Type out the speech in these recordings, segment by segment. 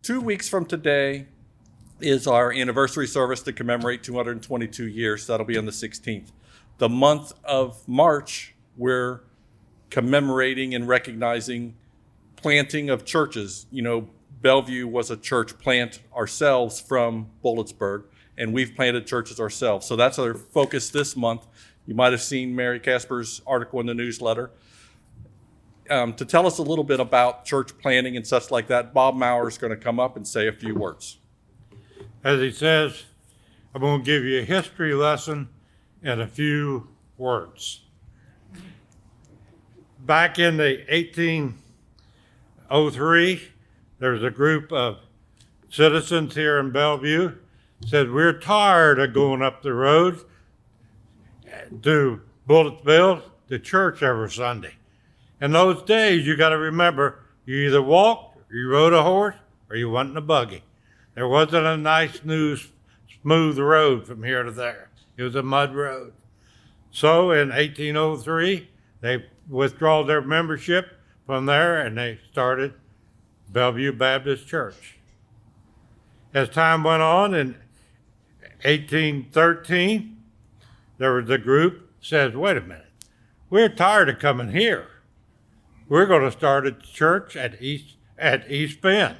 2 weeks from today is our anniversary service to commemorate 222 years. That'll be on the 16th. The month of March, we're commemorating and recognizing planting of churches. You know, Belleview was a church plant ourselves from Bulletsburg, and we've planted churches ourselves. So that's our focus this month. You might have seen Mary Casper's article in the newsletter. To tell us a little bit about church planting and such like that, Bob Maurer is going to come up and say a few words. As he says, I'm going to give you a history lesson in a few words. Back in the 1803, there was a group of citizens here in Bellevue said, we're tired of going up the road to Bulletsville to church every Sunday. In those days, you got to remember, you either walked, or you rode a horse, or you went in a buggy. There wasn't a nice, new, smooth road from here to there. It was a mud road. So in 1803, they withdrew their membership from there, and they started Belleview Baptist Church. As time went on, in 1813, there was a group says, wait a minute, we're tired of coming here. We're going to start a church at East Bend.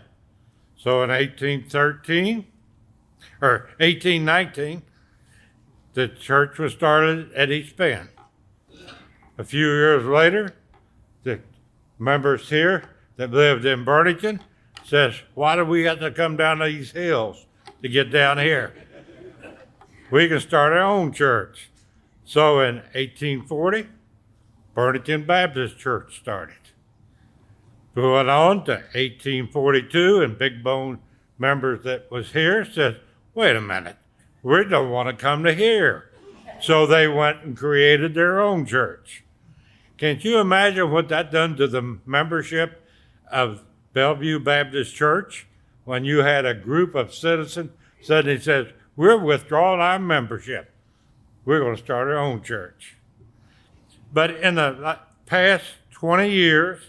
So in 1819, the church was started at East Bend. A few years later, the members here that lived in Burlington says, why do we have to come down these hills to get down here? We can start our own church. So in 1840, Belleview Baptist Church started. Going on to 1842, and Big Bone members that was here said, wait a minute, we don't want to come to here. So they went and created their own church. Can't you imagine what that done to the membership of Bellevue Baptist Church when you had a group of citizens suddenly says, we're withdrawing our membership. We're going to start our own church. But in the past 20 years,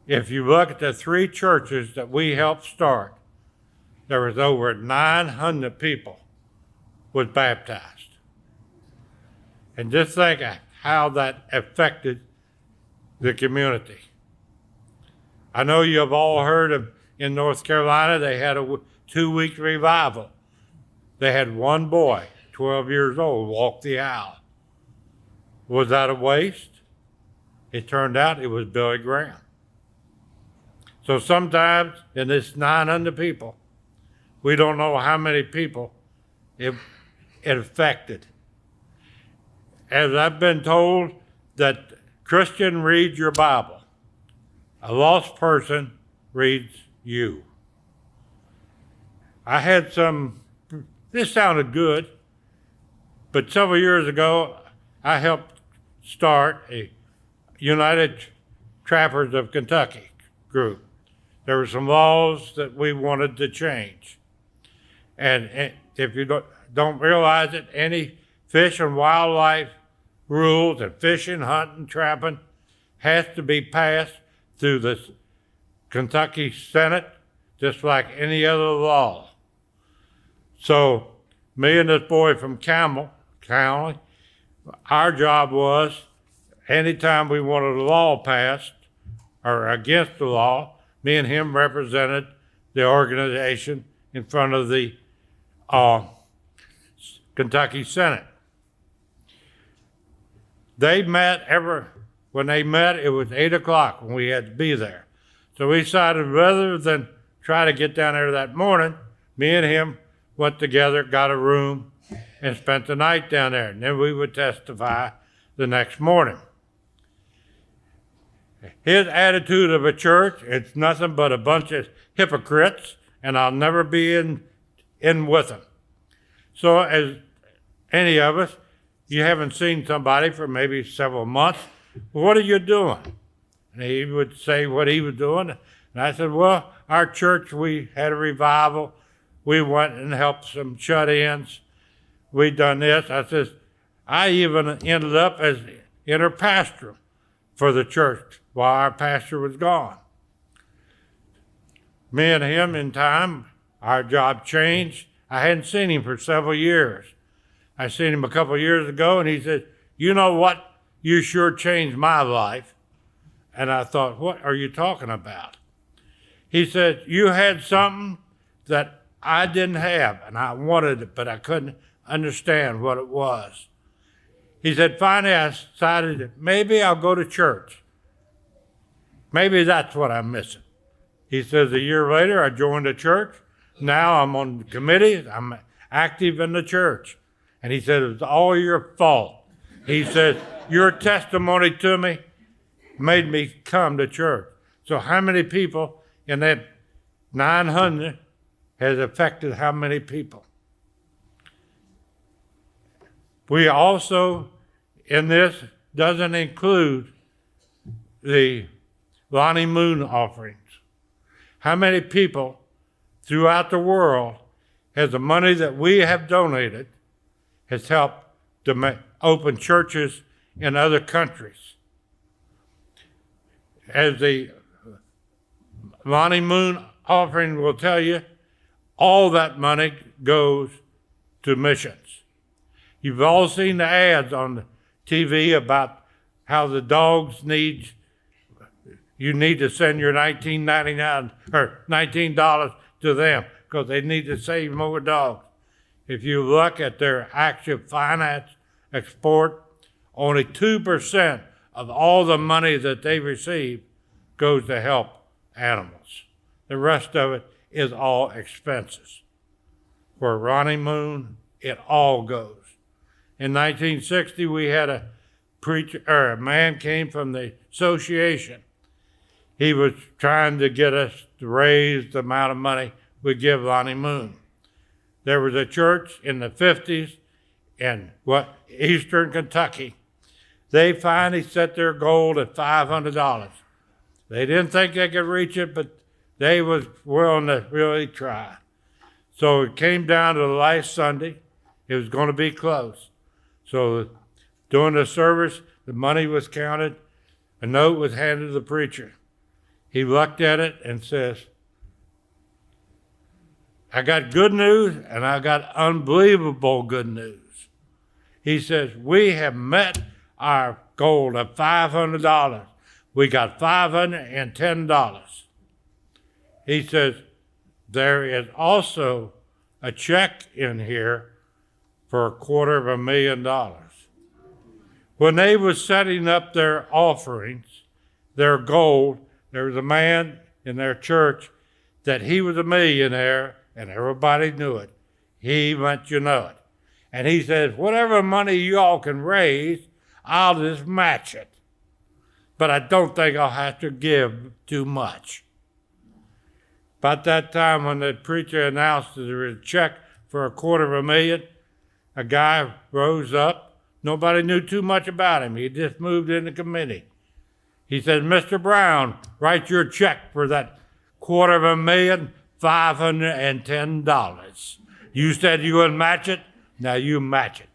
if you look at the 3 churches that we helped start, there was over 900 people was baptized. And just think of how that affected the community. I know you have all heard of in North Carolina, they had a 2-week revival. They had one boy, 12 years old, walk the aisle. Was that a waste? It turned out it was Billy Graham. So sometimes in this 900 people, we don't know how many people it affected. As I've been told that Christian reads your Bible, a lost person reads you. I had this sounded good, but several years ago, I helped start a United Trappers of Kentucky group. There were some laws that we wanted to change. And if you don't realize it, any fish and wildlife rules and fishing, hunting, trapping has to be passed through the Kentucky Senate, just like any other law. So me and this boy from Campbell County, our job was anytime we wanted a law passed or against the law, me and him represented the organization in front of the Kentucky Senate. When they met, it was 8 o'clock when we had to be there. So we decided rather than try to get down there that morning, me and him went together, got a room, and spent the night down there. And then we would testify the next morning. His attitude of a church, it's nothing but a bunch of hypocrites, and I'll never be in with them. So as any of us, you haven't seen somebody for maybe several months, what are you doing? And he would say what he was doing. And I said, well, our church, we had a revival. We went and helped some shut-ins. We done this. I says, I even ended up as interpastoral for the church while our pastor was gone. Me and him in time, our job changed. I hadn't seen him for several years. I seen him a couple of years ago, and he said, "You know what? You sure changed my life." And I thought, what are you talking about? He said, "You had something that I didn't have, and I wanted it, but I couldn't understand what it was." He said, "Finally, I decided that maybe I'll go to church. Maybe that's what I'm missing." He says, a year later, I joined the church. Now I'm on the committee. I'm active in the church. And he said, "It was all your fault." He said, "Your testimony to me made me come to church." So how many people in that 900 has affected how many people? We also, in this, doesn't include the Lonnie Moon offerings. How many people throughout the world has the money that we have donated has helped to open churches in other countries? As the Lonnie Moon offering will tell you, all that money goes to missions. You've all seen the ads on the TV about how the dogs you need to send your $19.99 or $19 to them because they need to save more dogs. If you look at their active finance export, only 2% of all the money that they receive goes to help animals. The rest of it is all expenses. For Ronnie Moon, it all goes. In 1960, we had a man came from the association. He was trying to get us to raise the amount of money we give Lonnie Moon. There was a church in the 50s in Eastern Kentucky. They finally set their goal at $500. They didn't think they could reach it, but they was willing to really try. So it came down to the last Sunday. It was going to be close. So during the service, the money was counted. A note was handed to the preacher. He looked at it and says, "I got good news and I got unbelievable good news." He says, "We have met our goal of $500. We got $510. He says, "There is also a check in here for $250,000. When they were setting up their offerings, their gold, there was a man in their church that he was a millionaire and everybody knew it. He went, you know it. And he says, "Whatever money you all can raise, I'll just match it. But I don't think I'll have to give too much." About that time when the preacher announced that there was a check for $250,000, a guy rose up. Nobody knew too much about him. He just moved in the committee. He said, "Mr. Brown, write your check for that $250,510. You said you wouldn't match it. Now you match it."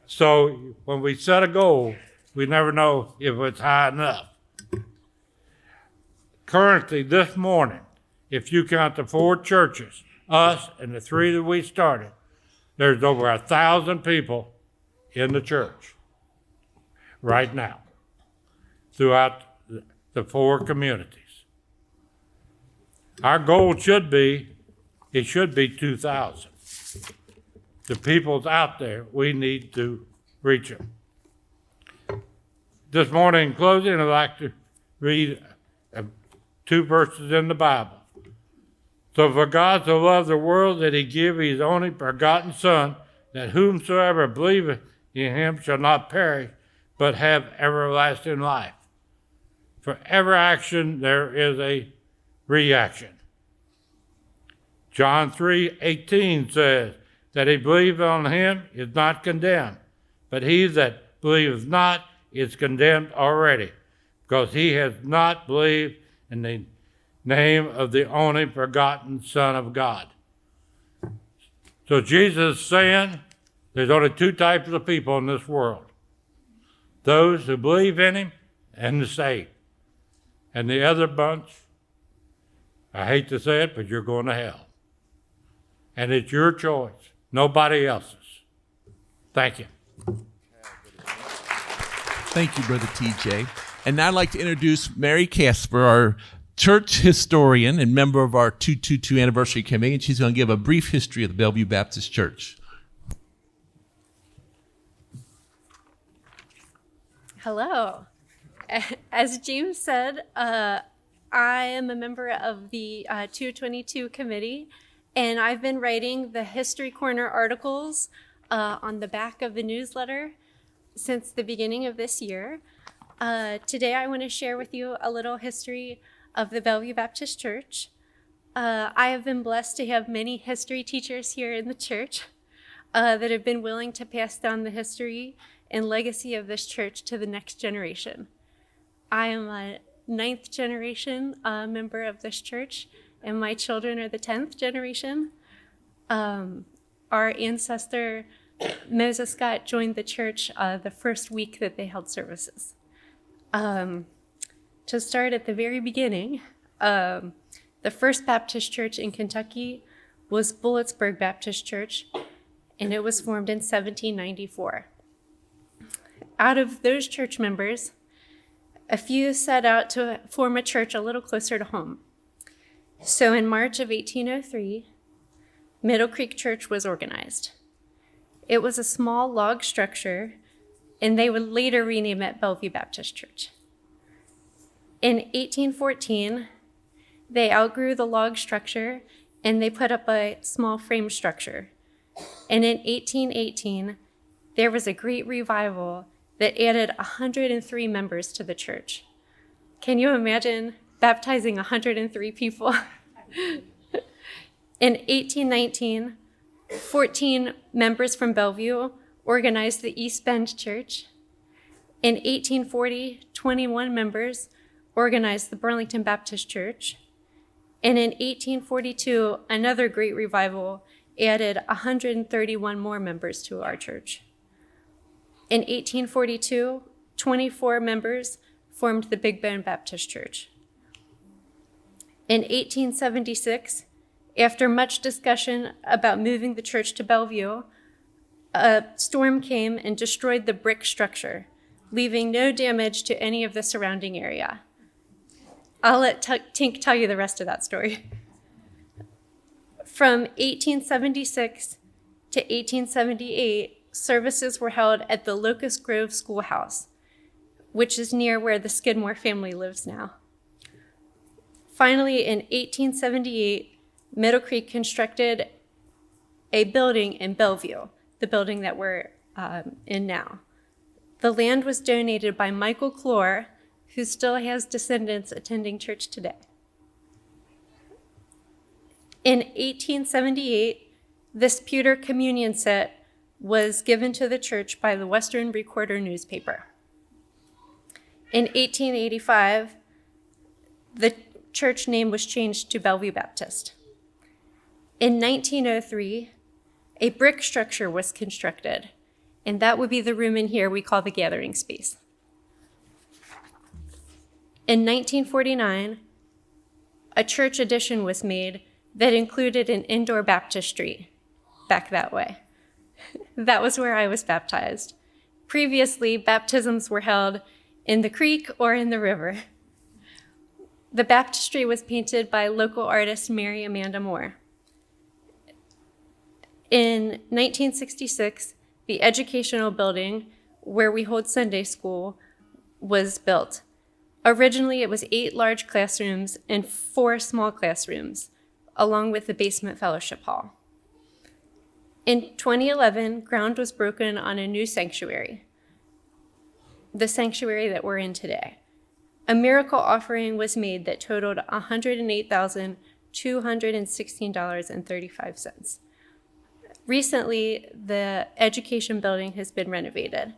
So when we set a goal, we never know if it's high enough. Currently, this morning, if you count the 4 churches, us and the 3 that we started, there's over 1,000 people in the church right now throughout the 4 communities. Our goal should be 2,000. The people's out there, we need to reach them. This morning in closing, I'd like to read 2 verses in the Bible. "So for God so loved the world that he gave his only begotten Son, that whomsoever believeth in him shall not perish, but have everlasting life." For every action there is a reaction. John 3:18 says that he believeth on him is not condemned, but he that believeth not is condemned already, because he has not believed in the name of the only begotten Son of God. So Jesus is saying there's only 2 types of people in this world: those who believe in him and the saved. And the other bunch I hate to say it, but you're going to hell. And it's your choice, nobody else's. Thank you. Thank you, Brother TJ. And now I'd like to introduce Mary Casper, our church historian and member of our 222 anniversary committee, and she's going to give a brief history of the Bellevue Baptist Church. Hello. As James said, I am a member of the 222 committee, and I've been writing the History Corner articles on the back of the newsletter since the beginning of this year. Today I want to share with you a little history of the Bellevue Baptist Church. I have been blessed to have many history teachers here in the church that have been willing to pass down the history and legacy of this church to the next generation. I am a 9th generation member of this church, and my children are the 10th generation. Our ancestor, Moses Scott, joined the church the first week that they held services. To start at the very beginning, the first Baptist church in Kentucky was Bulletsburg Baptist Church, and it was formed in 1794. Out of those church members, a few set out to form a church a little closer to home. So in March of 1803, Middle Creek Church was organized. It was a small log structure, and they would later rename it Bellevue Baptist Church. In 1814, they outgrew the log structure, and they put up a small frame structure. And in 1818, there was a great revival that added 103 members to the church. Can you imagine baptizing 103 people? In 1819, 14 members from Bellevue organized the East Bend Church. In 1840, 21 members organized the Burlington Baptist Church. And in 1842, another great revival added 131 more members to our church. In 1842, 24 members formed the Big Bend Baptist Church. In 1876, after much discussion about moving the church to Bellevue, a storm came and destroyed the brick structure, leaving no damage to any of the surrounding area. I'll let Tink tell you the rest of that story. From 1876 to 1878, services were held at the Locust Grove Schoolhouse, which is near where the Skidmore family lives now. Finally, in 1878, Middle Creek constructed a building in Bellevue, the building that we're in now. The land was donated by Michael Clore, who still has descendants attending church today. In 1878, this pewter communion set was given to the church by the Western Recorder newspaper. In 1885, the church name was changed to Bellevue Baptist. In 1903, a brick structure was constructed, and that would be the room in here we call the gathering space. In 1949, a church addition was made that included an indoor baptistry back that way. That was where I was baptized. Previously, baptisms were held in the creek or in the river. The baptistry was painted by local artist Mary Amanda Moore. In 1966, the educational building where we hold Sunday school was built. Originally, it was 8 large classrooms and 4 small classrooms, along with the basement fellowship hall. In 2011, ground was broken on a new sanctuary, the sanctuary that we're in today. A miracle offering was made that totaled $108,216.35. Recently, the education building has been renovated.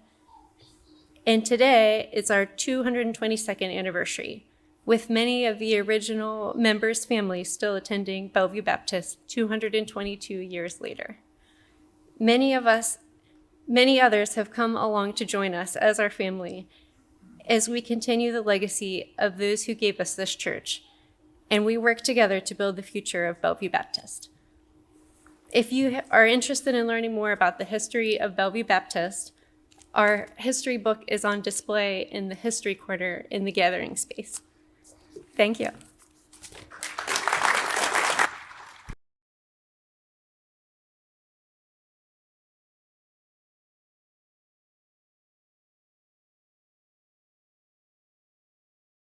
And today, it's our 222nd anniversary, with many of the original members' families still attending Bellevue Baptist 222 years later. Many others have come along to join us as our family as we continue the legacy of those who gave us this church and we work together to build the future of Belleview Baptist. If you are interested in learning more about the history of Belleview Baptist, our history book is on display in the history corner in the gathering space. Thank you.